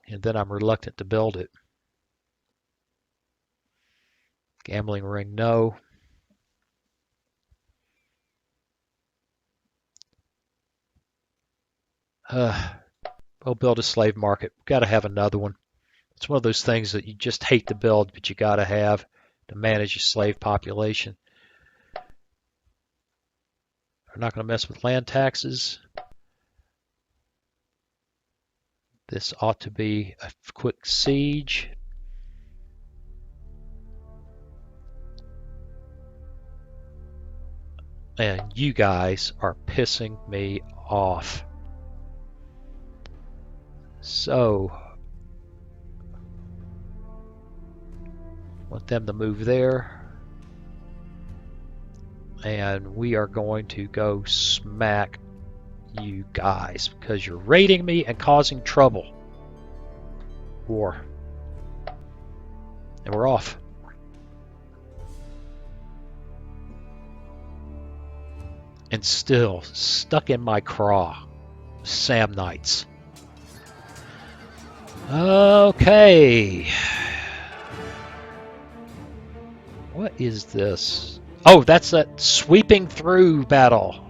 and then I'm reluctant to build it. Gambling ring, no. We'll build a slave market. Got to have another one. It's one of those things that you just hate to build, but you got to have to manage your slave population. We're not going to mess with land taxes. This ought to be a quick siege. And you guys are pissing me off. So, want them to move there. And we are going to go smack you guys because you're raiding me and causing trouble. War. And we're off. And still stuck in my craw. Samnites. Okay. What is this? Oh, that's that sweeping through battle.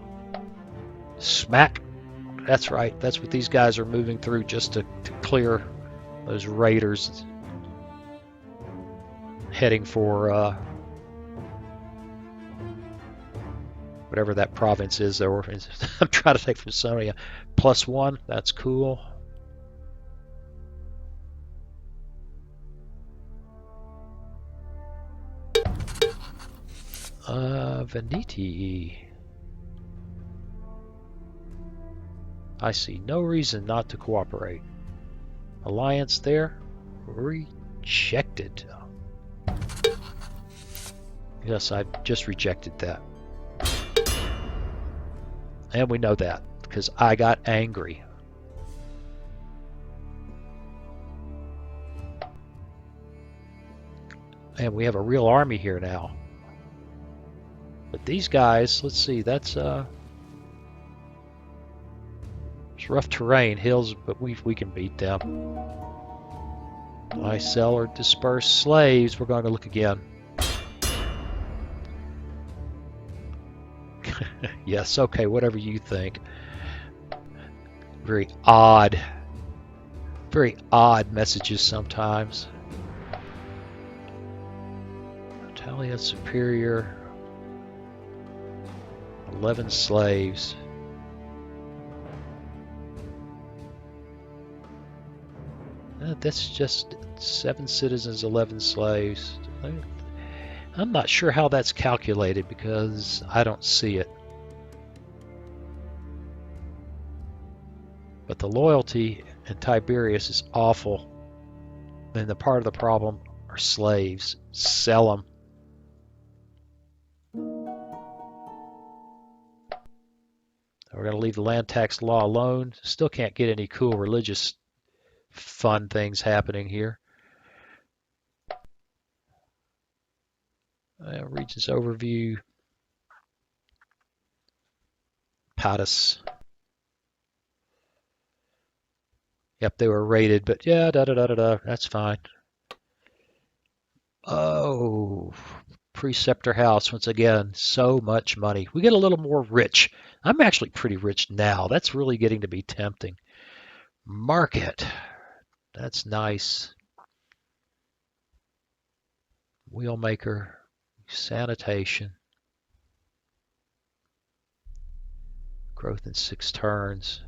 Smack. That's right. That's what these guys are moving through just to clear those raiders heading for whatever that province is. I'm trying to take from Senones. +1. That's cool. Veneti. I see no reason not to cooperate. Alliance there. Rejected. Yes, I just rejected that. And we know that because I got angry. And we have a real army here now. But these guys, let's see, that's it's rough terrain, hills, but we can beat them. I sell or disperse slaves. We're going to look again. Yes, okay, whatever you think. Very odd messages sometimes. Italian superior. 11 slaves. That's just 7 citizens, 11 slaves. I'm not sure how that's calculated because I don't see it. But the loyalty in Tiberius is awful. And the part of the problem are slaves. Sell them. We're going to leave the land tax law alone. Still can't get any cool religious fun things happening here. Regions overview. Pattis. Yep, they were rated, but yeah, that's fine. Oh, preceptor house, once again, so much money. We get a little more rich. I'm actually pretty rich now. That's really getting to be tempting. Market. That's nice. Wheelmaker. Sanitation. Growth in 6 turns.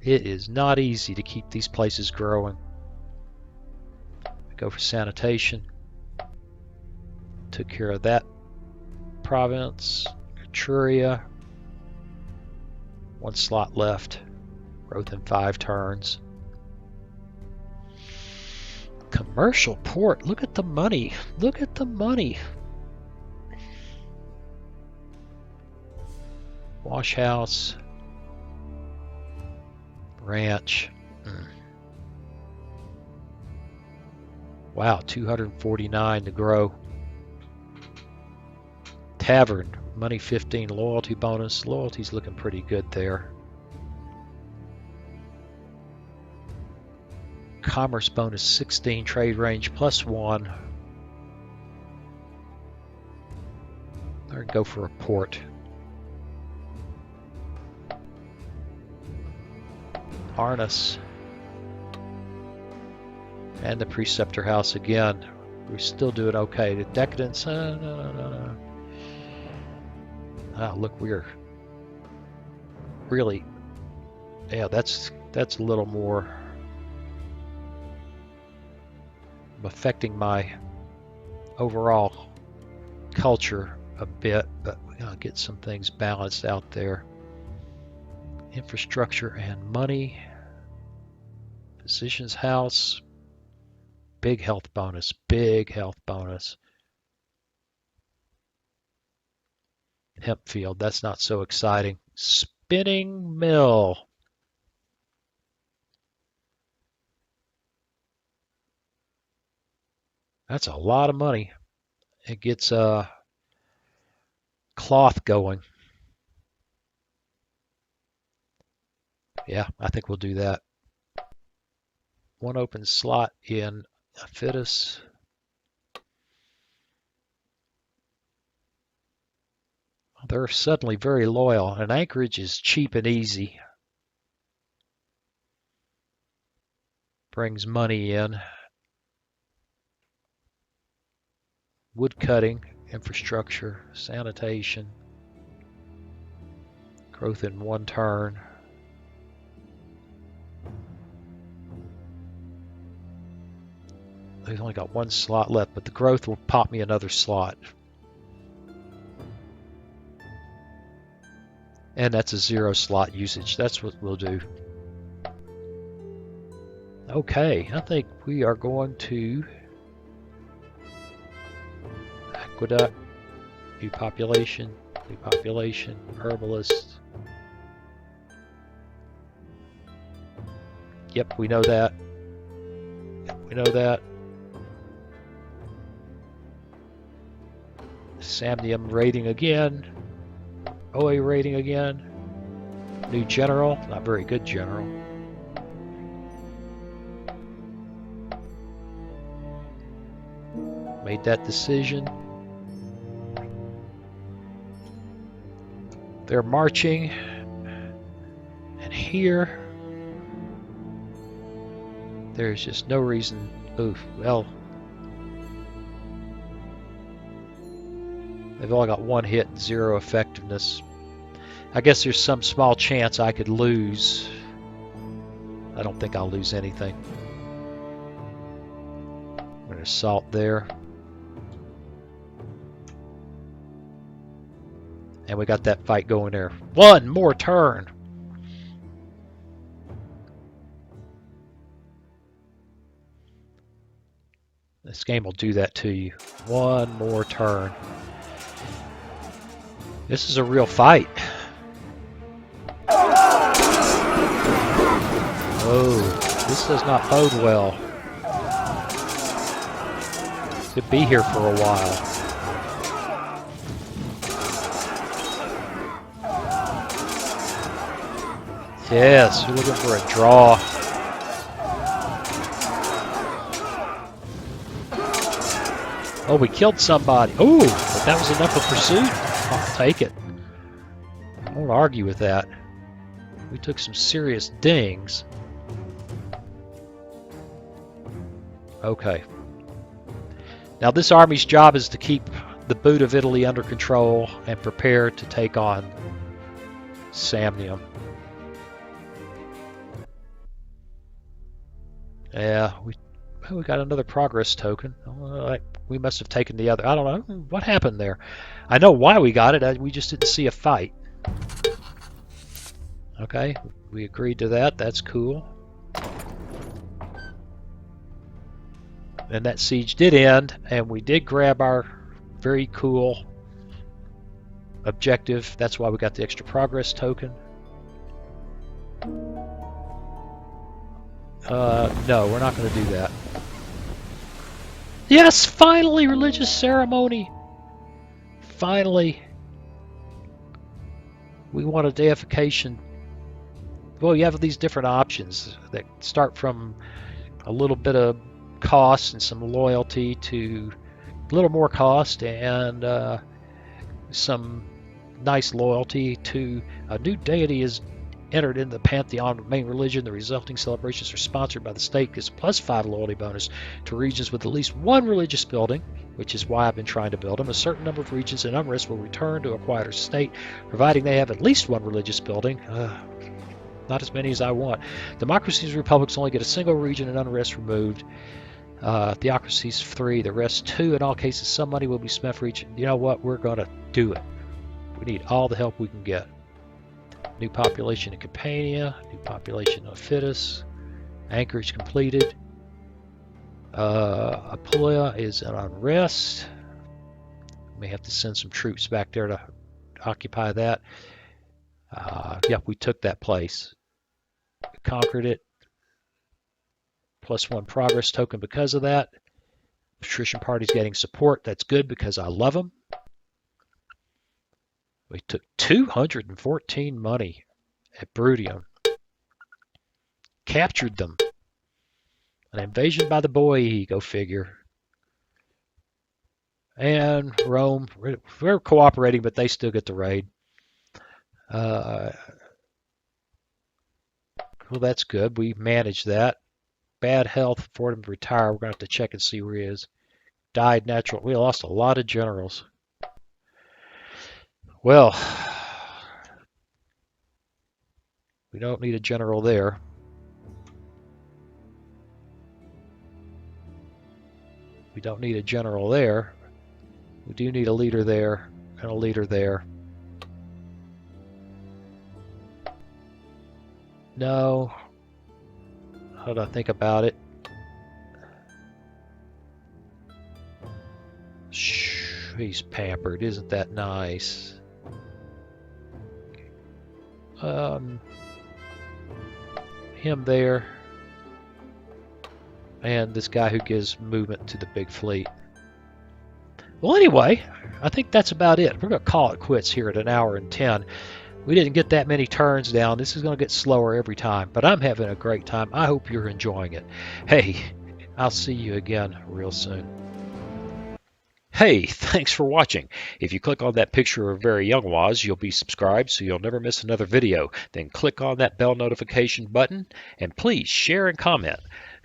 It is not easy to keep these places growing. Go for sanitation. Took care of that province. Etruria. 1 slot left. Growth in 5 turns. Commercial port. Look at the money. Look at the money. Wash house. Ranch. Wow, 249 to grow. Tavern, money 15, loyalty bonus. Loyalty's looking pretty good there. Commerce bonus 16, trade range +1. There, go for a port. Harness. And the preceptor house again. We're still doing okay. The decadence, no. Ah, look, we're really, yeah, that's a little more affecting my overall culture a bit, but we gotta get some things balanced out there. Infrastructure and money. Physician's house. Big health bonus. Big health bonus. Hemp field. That's not so exciting. Spinning mill. That's a lot of money. It gets cloth going. Yeah, I think we'll do that. 1 open slot in Aphitis. They're suddenly very loyal, and Anchorage is cheap and easy. Brings money in. Wood cutting, infrastructure, sanitation. Growth in 1 turn. They've only got 1 slot left, but the growth will pop me another slot. And that's a 0 slot usage. That's what we'll do. Okay, I think we are going to aqueduct, new population, herbalist. Yep, we know that. Samnium rating again. OA rating again. New general, not very good general. Made that decision. They're marching. And here, There's just no reason. Oof, well, they've all got one hit and 0 effectiveness. I guess there's some small chance I could lose. I don't think I'll lose anything. I'm going to assault there. And we got that fight going there. One more turn. This game will do that to you. One more turn. This is a real fight. Oh, this does not bode well. Could be here for a while. Yes, we're looking for a draw. Oh, we killed somebody. Oh, but that was enough of pursuit. I'll take it. I won't argue with that. We took some serious dings. Okay. Now this army's job is to keep the boot of Italy under control and prepare to take on Samnium. Yeah, we got another progress token. We must have taken the other. I don't know what happened there. I know why we got it. We just didn't see a fight. Okay, we agreed to that. That's cool. And that siege did end, and we did grab our very cool objective. That's why we got the extra progress token. No, we're not going to do that. Yes, finally, religious ceremony. Finally. We want a deification. Well, you have these different options that start from a little bit of cost and some loyalty to a little more cost and some nice loyalty to a new deity is entered in the pantheon of main religion. The resulting celebrations are sponsored by the state. Gives +5 loyalty bonus to regions with at least one religious building, which is why I've been trying to build them. A certain number of regions in unrest will return to a quieter state, providing they have at least one religious building. Not as many as I want. Democracies and republics only get a single region in unrest removed. Theocracies 3, the rest 2. In all cases, some money will be spent for each. You know what? We're going to do it. We need all the help we can get. New population in Campania, new population of Fitus, anchorage completed. Apulia is in unrest. May have to send some troops back there to occupy that. Yep, we took that place. Conquered it. +1 progress token because of that. Patrician party's getting support. That's good because I love them. We took 214 money at Brutium. Captured them. An invasion by the boy, go figure. And Rome, we're cooperating, but they still get the raid. Well, that's good. We managed that. Bad health for him to retire. We're going to have to check and see where he is. Died natural. We lost a lot of generals. Well, we don't need a general there. We don't need a general there. We do need a leader there and a leader there. No. How do I think about it? Shh, he's pampered. Isn't that nice? Him there. And this guy who gives movement to the big fleet. Well, anyway, I think that's about it. We're going to call it quits here at 1 hour and 10. We didn't get that many turns down. This is going to get slower every time, but I'm having a great time. I hope you're enjoying it. Hey, I'll see you again real soon. Hey, thanks for watching. If you click on that picture of very young Waz, you'll be subscribed so you'll never miss another video. Then click on that bell notification button and please share and comment.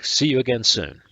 See you again soon.